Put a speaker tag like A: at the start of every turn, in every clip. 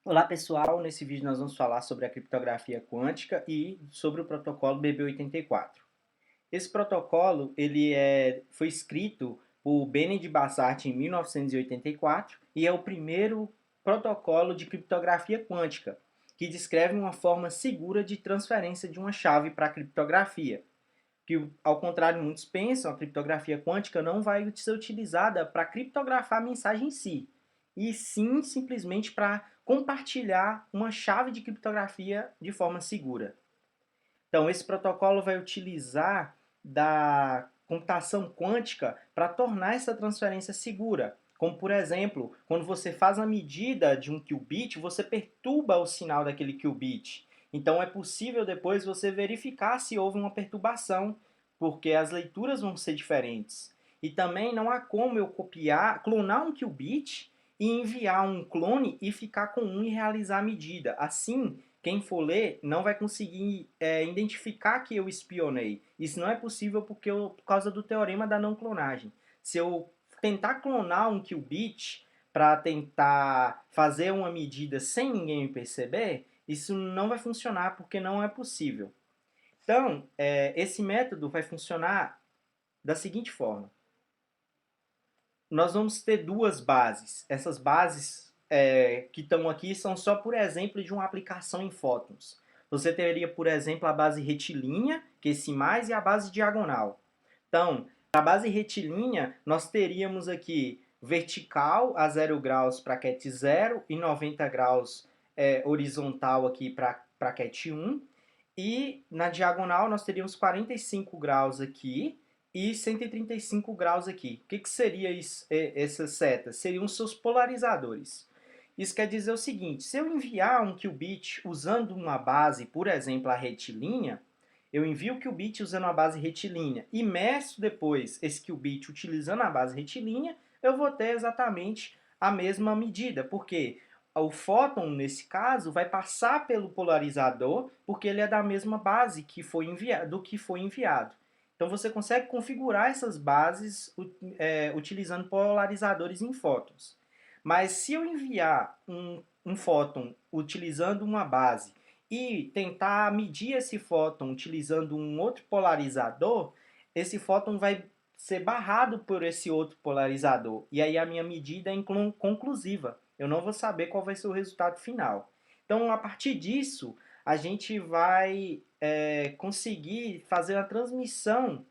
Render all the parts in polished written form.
A: Olá pessoal, nesse vídeo nós vamos falar sobre a criptografia quântica e sobre o protocolo BB84. Esse protocolo foi escrito por Benny de Bassart em 1984 e é o primeiro protocolo de criptografia quântica que descreve uma forma segura de transferência de uma chave para a criptografia. Que, ao contrário de muitos pensam, a criptografia quântica não vai ser utilizada para criptografar a mensagem em si, e sim simplesmente para compartilhar uma chave de criptografia de forma segura. Então, esse protocolo vai utilizar da computação quântica para tornar essa transferência segura. Como, por exemplo, quando você faz a medida de um qubit, você perturba o sinal daquele qubit. Então, é possível depois você verificar se houve uma perturbação, porque as leituras vão ser diferentes. E também não há como eu clonar um qubit e enviar um clone e ficar com um e realizar a medida. Assim, quem for ler não vai conseguir identificar que eu espionei. Isso não é possível por causa do teorema da não clonagem. Se eu tentar clonar um qubit para tentar fazer uma medida sem ninguém me perceber, isso não vai funcionar porque não é possível. Então, esse método vai funcionar da seguinte forma. Nós vamos ter duas bases. Essas bases que estão aqui são só por exemplo de uma aplicação em fótons. Você teria, por exemplo, a base retilínea, que é esse mais, e a base diagonal. Então, a base retilínea, nós teríamos aqui vertical a 0 graus para cat 0 e 90 graus horizontal aqui para cat 1. E na diagonal nós teríamos 45 graus aqui e 135 graus aqui. O que seria essas setas? Seriam seus polarizadores. Isso quer dizer o seguinte, se eu enviar um qubit usando uma base, por exemplo, a retilínea, eu envio o qubit usando a base retilínea e meço depois esse qubit utilizando a base retilínea, eu vou ter exatamente a mesma medida, porque o fóton, nesse caso, vai passar pelo polarizador, porque ele é da mesma base que foi do que foi enviado. Então você consegue configurar essas bases utilizando polarizadores em fótons. Mas se eu enviar um fóton utilizando uma base e tentar medir esse fóton utilizando um outro polarizador, esse fóton vai ser barrado por esse outro polarizador. E aí a minha medida é inconclusiva. Eu não vou saber qual vai ser o resultado final. Então, a partir disso, a gente vai conseguir fazer a transmissão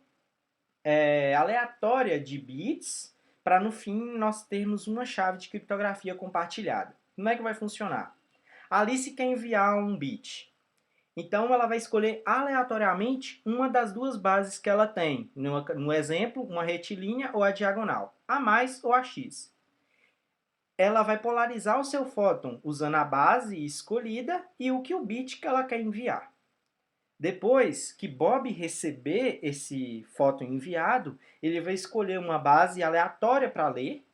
A: aleatória de bits para no fim nós termos uma chave de criptografia compartilhada. Como é que vai funcionar? A Alice quer enviar um bit. Então ela vai escolher aleatoriamente uma das duas bases que ela tem. No exemplo, uma retilínea ou a diagonal. A mais ou a X. Ela vai polarizar o seu fóton usando a base escolhida e o qubit que ela quer enviar. Depois que Bob receber esse fóton enviado, ele vai escolher uma base aleatória para ler,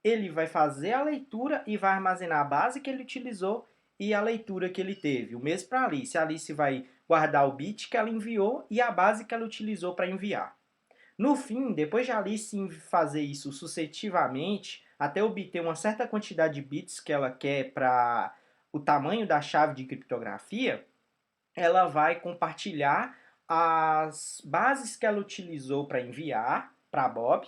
A: ele vai fazer a leitura e vai armazenar a base que ele utilizou e a leitura que ele teve. O mesmo para a Alice. A Alice vai guardar o bit que ela enviou e a base que ela utilizou para enviar. No fim, depois de a Alice fazer isso sucessivamente, até obter uma certa quantidade de bits que ela quer para o tamanho da chave de criptografia, ela vai compartilhar as bases que ela utilizou para enviar para Bob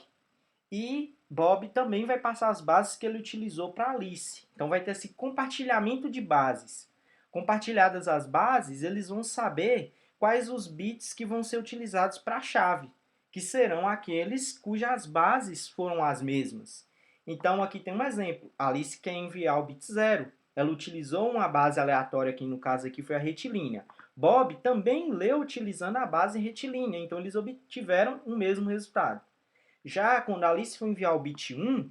A: e Bob também vai passar as bases que ele utilizou para Alice. Então vai ter esse compartilhamento de bases. Compartilhadas as bases, eles vão saber quais os bits que vão ser utilizados para a chave, que serão aqueles cujas bases foram as mesmas. Então aqui tem um exemplo. Alice quer enviar o bit 0. Ela utilizou uma base aleatória, que no caso aqui foi a retilínea. Bob também leu utilizando a base retilínea, então eles obtiveram o mesmo resultado. Já quando a Alice foi enviar o bit 1,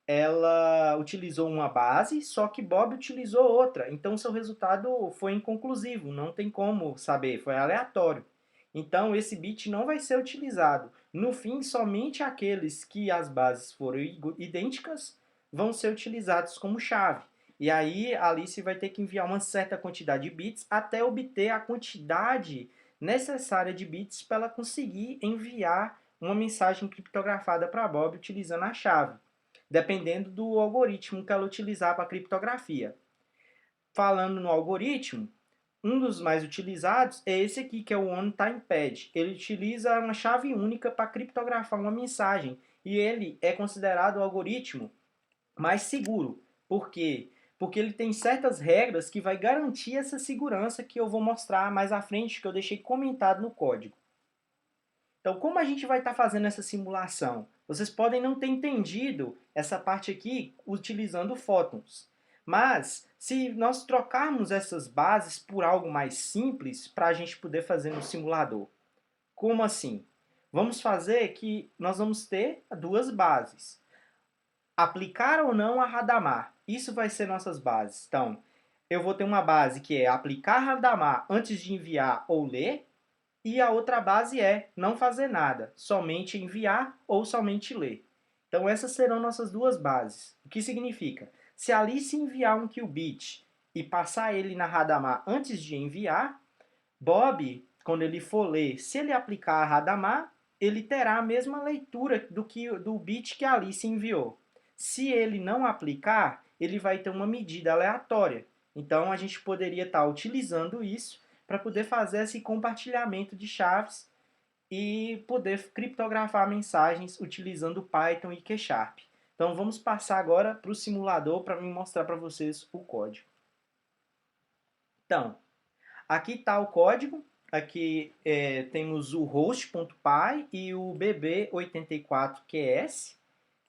A: ela utilizou uma base, só que Bob utilizou outra. Então seu resultado foi inconclusivo, não tem como saber, foi aleatório. Então esse bit não vai ser utilizado. No fim, somente aqueles que as bases foram idênticas vão ser utilizados como chave. E aí a Alice vai ter que enviar uma certa quantidade de bits até obter a quantidade necessária de bits para ela conseguir enviar uma mensagem criptografada para Bob utilizando a chave, dependendo do algoritmo que ela utilizar para a criptografia. Falando no algoritmo, um dos mais utilizados é esse aqui, que é o OneTimePad. Ele utiliza uma chave única para criptografar uma mensagem e ele é considerado o algoritmo mais seguro. Por quê? Porque ele tem certas regras que vai garantir essa segurança que eu vou mostrar mais à frente, que eu deixei comentado no código. Então, como a gente vai estar fazendo essa simulação? Vocês podem não ter entendido essa parte aqui utilizando fótons. Mas, se nós trocarmos essas bases por algo mais simples para a gente poder fazer no simulador. Como assim? Vamos fazer que nós vamos ter duas bases. Aplicar ou não a Hadamard. Isso vai ser nossas bases. Então, eu vou ter uma base que é aplicar Hadamard antes de enviar ou ler, e a outra base é não fazer nada, somente enviar ou somente ler. Então essas serão nossas duas bases. O que significa? Se a Alice enviar um qubit e passar ele na Hadamard antes de enviar, Bob, quando ele for ler, se ele aplicar a Hadamard, ele terá a mesma leitura do bit que a Alice enviou. Se ele não aplicar, ele vai ter uma medida aleatória. Então a gente poderia estar utilizando isso para poder fazer esse compartilhamento de chaves e poder criptografar mensagens utilizando Python e Q#. Então vamos passar agora para o simulador para me mostrar para vocês o código. Então, aqui está o código. Aqui temos o host.py e o bb84qs,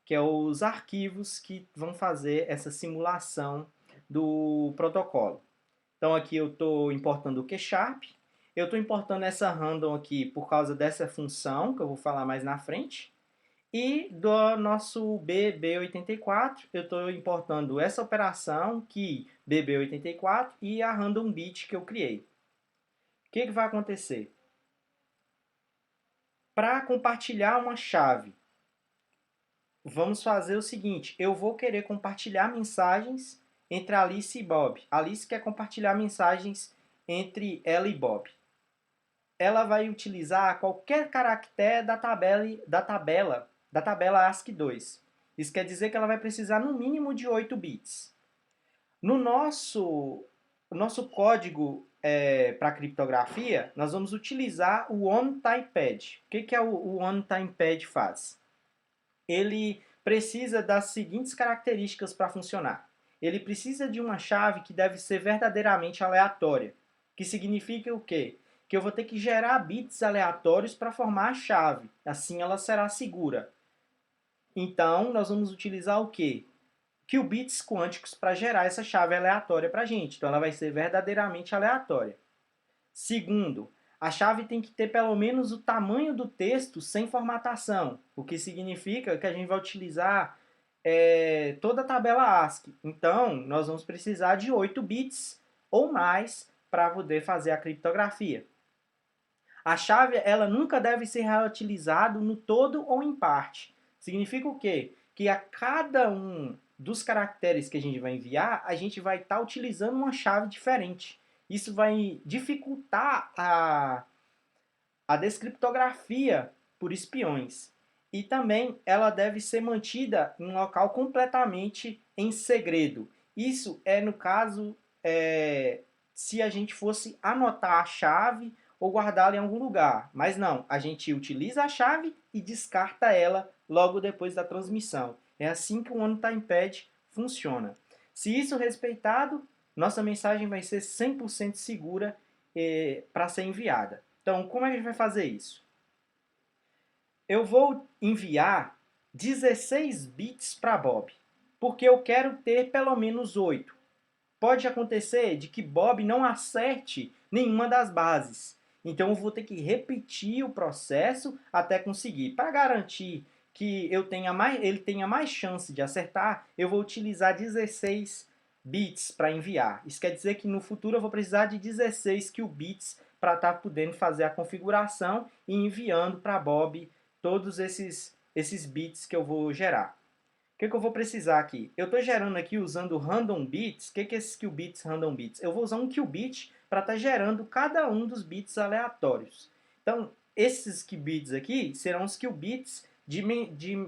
A: que é os arquivos que vão fazer essa simulação do protocolo. Então aqui eu estou importando o Q#, eu estou importando essa random aqui por causa dessa função, que eu vou falar mais na frente, e do nosso BB84, eu estou importando essa operação, que BB84, e a random bit que eu criei. O que vai acontecer? Para compartilhar uma chave, vamos fazer o seguinte, eu vou querer compartilhar mensagens entre Alice e Bob. Alice quer compartilhar mensagens entre ela e Bob. Ela vai utilizar qualquer caractere da tabela ASCII2. Isso quer dizer que ela vai precisar no mínimo de 8 bits. No nosso código para criptografia, nós vamos utilizar o OneTimePad. O que o OneTimePad faz? Ele precisa das seguintes características para funcionar. Ele precisa de uma chave que deve ser verdadeiramente aleatória, que significa o quê? Que eu vou ter que gerar bits aleatórios para formar a chave, assim ela será segura. Então, nós vamos utilizar o quê? Qubits quânticos para gerar essa chave aleatória para a gente, então ela vai ser verdadeiramente aleatória. Segundo, a chave tem que ter pelo menos o tamanho do texto sem formatação, o que significa que a gente vai utilizar toda a tabela ASCII. Então, nós vamos precisar de 8 bits ou mais para poder fazer a criptografia. A chave ela nunca deve ser reutilizada no todo ou em parte. Significa o quê? Que a cada um dos caracteres que a gente vai enviar, a gente vai estar utilizando uma chave diferente. Isso vai dificultar a descriptografia por espiões. E também ela deve ser mantida em um local completamente em segredo. Isso é no caso se a gente fosse anotar a chave ou guardá-la em algum lugar. Mas não, a gente utiliza a chave e descarta ela logo depois da transmissão. É assim que o OneTimePad funciona. Se isso respeitado, nossa mensagem vai ser 100% segura para ser enviada. Então, como a gente vai fazer isso? Eu vou enviar 16 bits para Bob, porque eu quero ter pelo menos 8. Pode acontecer de que Bob não acerte nenhuma das bases. Então eu vou ter que repetir o processo até conseguir. Para garantir que ele tenha mais chance de acertar, eu vou utilizar 16 bits para enviar. Isso quer dizer que no futuro eu vou precisar de 16 qubits para estar podendo fazer a configuração e enviando para Bob todos esses bits que eu vou gerar. O que eu vou precisar aqui? Eu estou gerando aqui usando random bits. O que é esses qubits random bits? Eu vou usar um qubit para estar gerando cada um dos bits aleatórios. Então, esses qubits aqui serão os qubits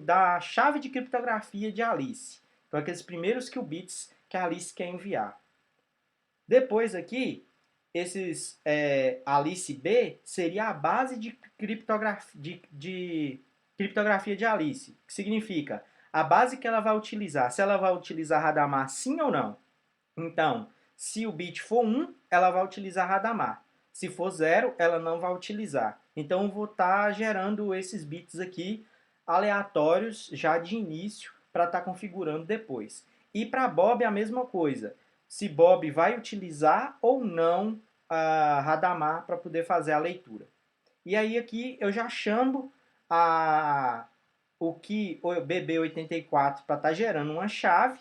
A: da chave de criptografia de Alice. Então, aqueles primeiros qubits que a Alice quer enviar. Depois aqui, esses Alice B seria a base de criptografia de Alice, que significa a base que ela vai utilizar, se ela vai utilizar Hadamard sim ou não. Então, se o bit for 1, ela vai utilizar Hadamard. Se for 0, ela não vai utilizar. Então, eu vou estar gerando esses bits aqui aleatórios já de início para estar configurando depois. E para Bob a mesma coisa. Se Bob vai utilizar ou não a Hadamard para poder fazer a leitura. E aí aqui eu já chamo o BB84 para estar gerando uma chave.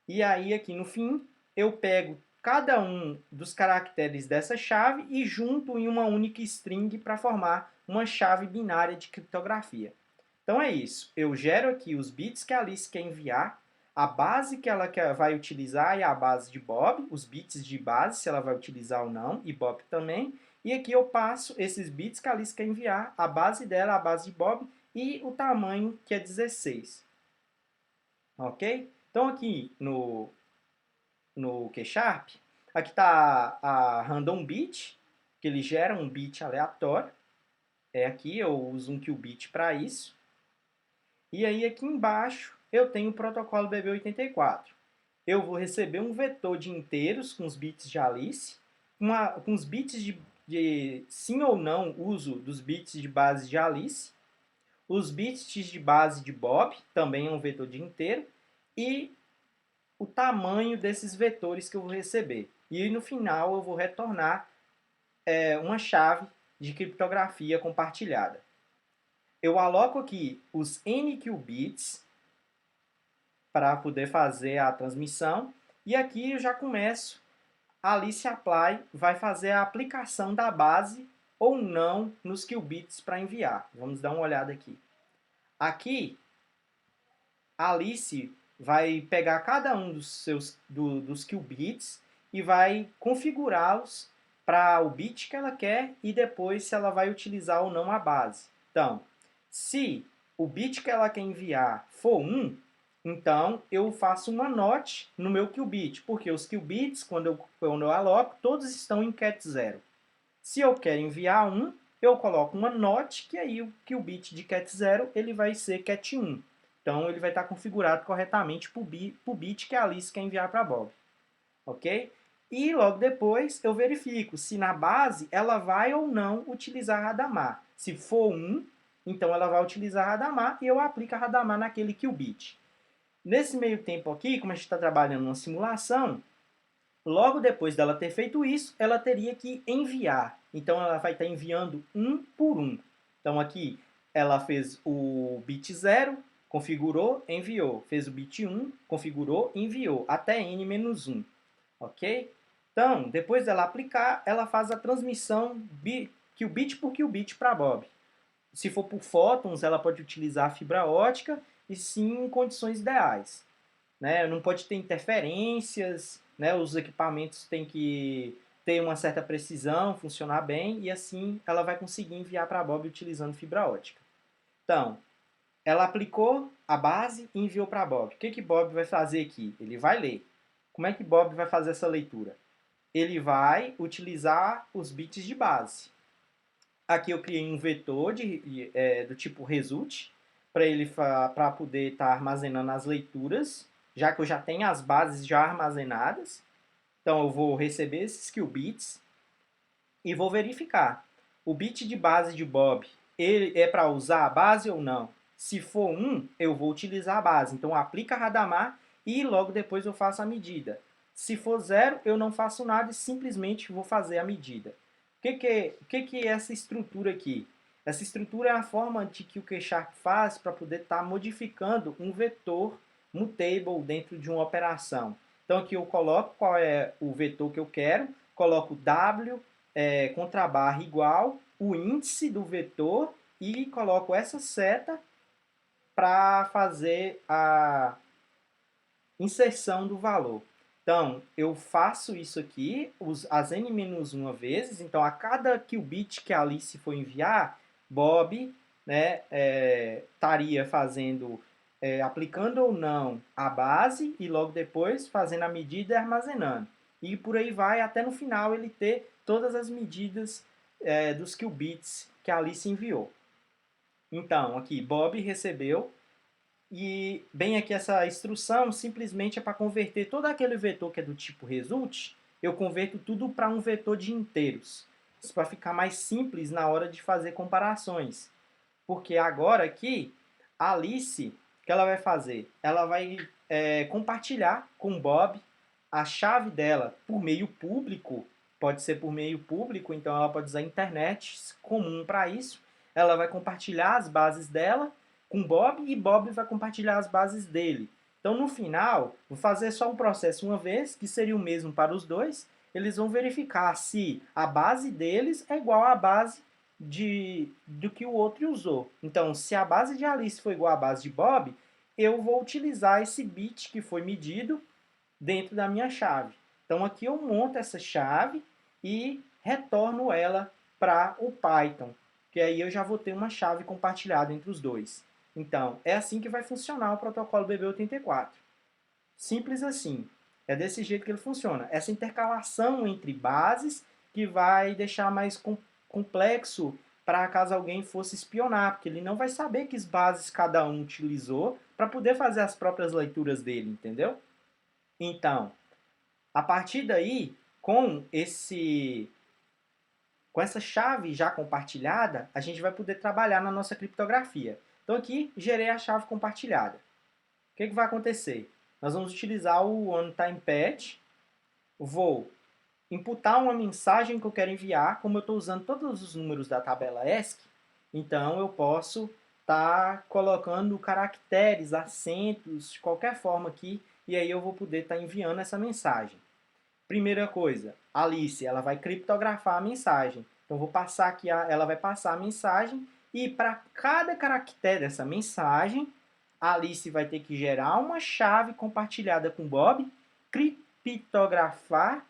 A: E aí aqui no fim eu pego cada um dos caracteres dessa chave e junto em uma única string para formar uma chave binária de criptografia. Então é isso. Eu gero aqui os bits que a Alice quer enviar, a base que ela vai utilizar é a base de Bob, os bits de base, se ela vai utilizar ou não, e Bob também. E aqui eu passo esses bits que a Alice quer enviar, a base dela, a base de Bob, e o tamanho, que é 16. Ok? Então aqui no Q Sharp, aqui está a random bit, que ele gera um bit aleatório. É aqui, eu uso um qubit para isso. E aí aqui embaixo eu tenho o protocolo BB84. Eu vou receber um vetor de inteiros com os bits de Alice, com os bits de sim ou não uso dos bits de base de Alice, os bits de base de Bob, também é um vetor de inteiro, e o tamanho desses vetores que eu vou receber. E no final eu vou retornar uma chave de criptografia compartilhada. Eu aloco aqui os n qubits para poder fazer a transmissão. E aqui eu já começo, a Alice Apply vai fazer a aplicação da base ou não nos qubits para enviar. Vamos dar uma olhada aqui. Aqui, a Alice vai pegar cada um dos qubits e vai configurá-los para o bit que ela quer e depois se ela vai utilizar ou não a base. Então, se o bit que ela quer enviar for 1, então eu faço uma NOT no meu qubit, porque os qubits, quando eu aloco, todos estão em cat 0. Se eu quero enviar 1, eu coloco uma NOT, que aí o qubit de cat 0 ele vai ser cat 1. Então ele vai estar configurado corretamente para o bit que a Alice quer enviar para Bob. Ok? E logo depois eu verifico se na base ela vai ou não utilizar Hadamard. Se for 1, então ela vai utilizar Hadamard e eu aplico a Hadamard naquele qubit. Nesse meio tempo aqui, como a gente está trabalhando numa simulação, logo depois dela ter feito isso, ela teria que enviar. Então ela vai estar enviando um por um. Então aqui ela fez o bit 0, configurou, enviou. Fez o bit 1, configurou, enviou. Até n-1. Ok? Então, depois dela aplicar, ela faz a transmissão qubit por qubit para Bob. Se for por fótons, ela pode utilizar a fibra ótica e sim em condições ideais. Né? Não pode ter interferências, né? Os equipamentos têm que ter uma certa precisão, funcionar bem, e assim ela vai conseguir enviar para a Bob utilizando fibra ótica. Então, ela aplicou a base e enviou para Bob. O que Bob vai fazer aqui? Ele vai ler. Como é que Bob vai fazer essa leitura? Ele vai utilizar os bits de base. Aqui eu criei um vetor do tipo result, para ele para poder estar armazenando as leituras, já que eu já tenho as bases já armazenadas. Então eu vou receber esses qubits e vou verificar. O bit de base de Bob, ele é para usar a base ou não? Se for 1, eu vou utilizar a base. Então aplica Hadamard e logo depois eu faço a medida. Se for 0, eu não faço nada e simplesmente vou fazer a medida. O que é essa estrutura aqui? Essa estrutura é a forma de que o Q Sharp faz para poder estar modificando um vetor mutable dentro de uma operação. Então aqui eu coloco qual é o vetor que eu quero, coloco W contra barra igual, o índice do vetor e coloco essa seta para fazer a inserção do valor. Então, eu faço isso aqui, as n-1 vezes, então a cada qubit que a Alice for enviar, Bob estaria fazendo, aplicando ou não a base e logo depois fazendo a medida e armazenando. e por aí vai, até no final ele ter todas as medidas dos qubits que a Alice enviou. Então, aqui, Bob recebeu, e bem aqui essa instrução simplesmente é para converter todo aquele vetor que é do tipo result, eu converto tudo para um vetor de inteiros. Isso para ficar mais simples na hora de fazer comparações. Porque agora aqui, a Alice, o que ela vai fazer? Ela vai compartilhar com o Bob a chave dela por meio público, pode ser por meio público, então ela pode usar a internet comum para isso. Ela vai compartilhar as bases dela com Bob e Bob vai compartilhar as bases dele. Então, no final, vou fazer só um processo uma vez, que seria o mesmo para os dois. Eles vão verificar se a base deles é igual à base do que o outro usou. Então, se a base de Alice for igual à base de Bob, eu vou utilizar esse bit que foi medido dentro da minha chave. Então, aqui eu monto essa chave e retorno ela para o Python, que aí eu já vou ter uma chave compartilhada entre os dois. Então, é assim que vai funcionar o protocolo BB84. Simples assim. É desse jeito que ele funciona. Essa intercalação entre bases que vai deixar mais complexo para caso alguém fosse espionar, porque ele não vai saber que bases cada um utilizou para poder fazer as próprias leituras dele, entendeu? Então, a partir daí, com essa chave já compartilhada, a gente vai poder trabalhar na nossa criptografia. Então aqui, gerei a chave compartilhada. O que vai acontecer? Nós vamos utilizar o OneTimePatch, vou imputar uma mensagem que eu quero enviar, como eu estou usando todos os números da tabela ESC, então eu posso estar colocando caracteres, acentos, de qualquer forma aqui, e aí eu vou poder estar enviando essa mensagem. Primeira coisa, Alice, ela vai criptografar a mensagem. Então, vou passar aqui, ela vai passar a mensagem e para cada caractere dessa mensagem, a Alice vai ter que gerar uma chave compartilhada com Bob, criptografar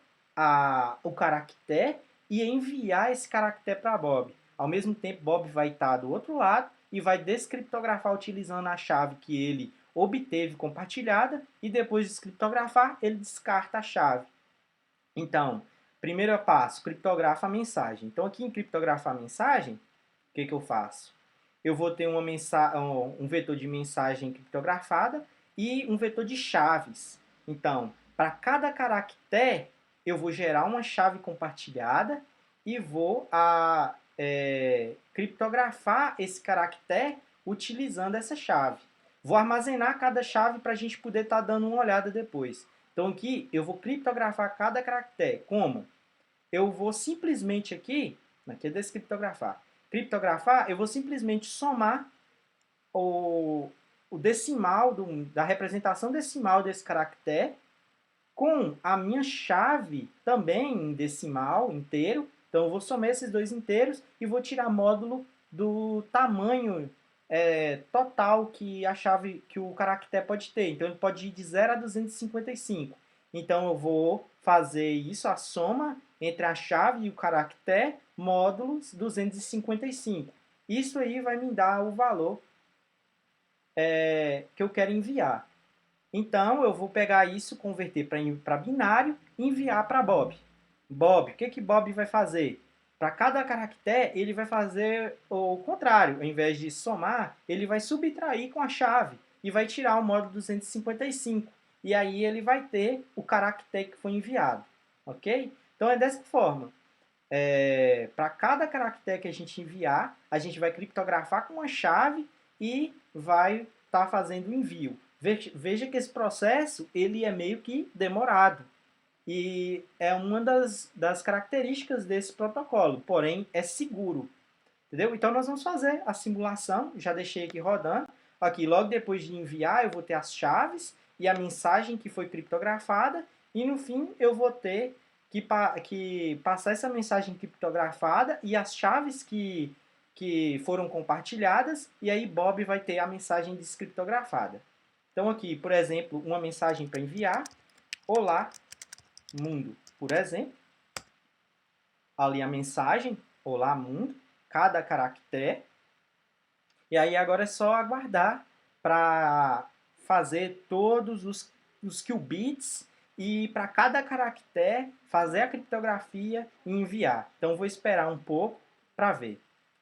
A: o caractere e enviar esse caractere para Bob. Ao mesmo tempo, Bob vai estar do outro lado e vai descriptografar utilizando a chave que ele obteve compartilhada e depois de descriptografar, ele descarta a chave. Então, primeiro passo, criptografa a mensagem. Então, aqui em criptografar a mensagem, o que eu faço? Eu vou ter um vetor de mensagem criptografada e um vetor de chaves. Então, para cada caractere, eu vou gerar uma chave compartilhada e vou criptografar esse caractere utilizando essa chave. Vou armazenar cada chave para a gente poder estar dando uma olhada depois. Então aqui eu vou criptografar cada caractere. Como? Eu vou simplesmente aqui é descriptografar. Criptografar, eu vou simplesmente somar o decimal da representação decimal desse caractere com a minha chave também em decimal inteiro. Então eu vou somar esses dois inteiros e vou tirar módulo do tamanho total que a chave, que o caractere pode ter. Então ele pode ir de 0 a 255. Então eu vou fazer isso, a soma entre a chave e o caractere, módulos 255. Isso aí vai me dar o valor que eu quero enviar. Então eu vou pegar isso, converter para binário e enviar para Bob. Bob, o que Bob vai fazer? Para cada caractere, ele vai fazer o contrário. Ao invés de somar, ele vai subtrair com a chave e vai tirar o módulo 255. E aí ele vai ter o caractere que foi enviado. Ok? Então é dessa forma. Para cada caractere que a gente enviar, a gente vai criptografar com uma chave e vai estar fazendo o envio. Veja que esse processo ele é meio que demorado. E é uma das características desse protocolo, porém é seguro. Entendeu? Então nós vamos fazer a simulação, já deixei aqui rodando. Aqui, logo depois de enviar, eu vou ter as chaves e a mensagem que foi criptografada, e no fim eu vou ter que passar essa mensagem criptografada e as chaves que foram compartilhadas, e aí Bob vai ter a mensagem descriptografada. Então aqui, por exemplo, uma mensagem para enviar, olá, mundo, por exemplo. Ali a mensagem, olá, mundo, cada caractere. E aí agora é só aguardar para fazer todos os qubits e para cada caractere fazer a criptografia e enviar. Então vou esperar um pouco para ver.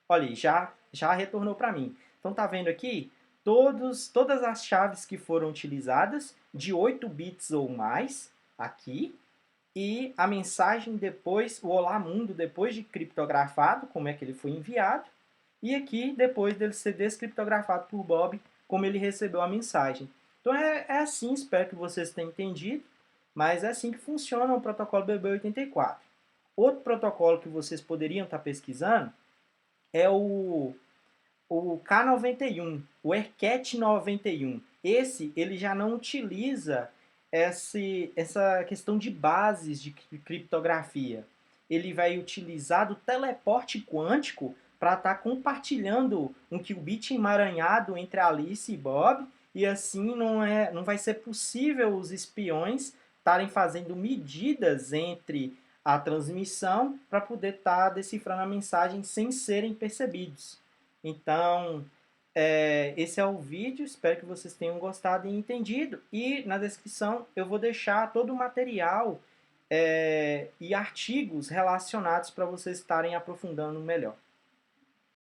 A: Olha aí, já retornou para mim. Então tá vendo aqui? Todas as chaves que foram utilizadas, de 8 bits ou mais, aqui, e a mensagem depois, o Olá Mundo, depois de criptografado, como é que ele foi enviado, e aqui, depois dele ser descriptografado por Bob, como ele recebeu a mensagem. Então é assim, espero que vocês tenham entendido, mas é assim que funciona o protocolo BB84. Outro protocolo que vocês poderiam estar pesquisando é o K91, o ERCAT 91. Esse ele já não utiliza essa questão de bases de criptografia. Ele vai utilizar do teleporte quântico para estar compartilhando um qubit emaranhado entre Alice e Bob, e assim não vai ser possível os espiões estarem fazendo medidas entre a transmissão para poder estar decifrando a mensagem sem serem percebidos. Então, esse é o vídeo, espero que vocês tenham gostado e entendido. E na descrição eu vou deixar todo o material e artigos relacionados para vocês estarem aprofundando melhor.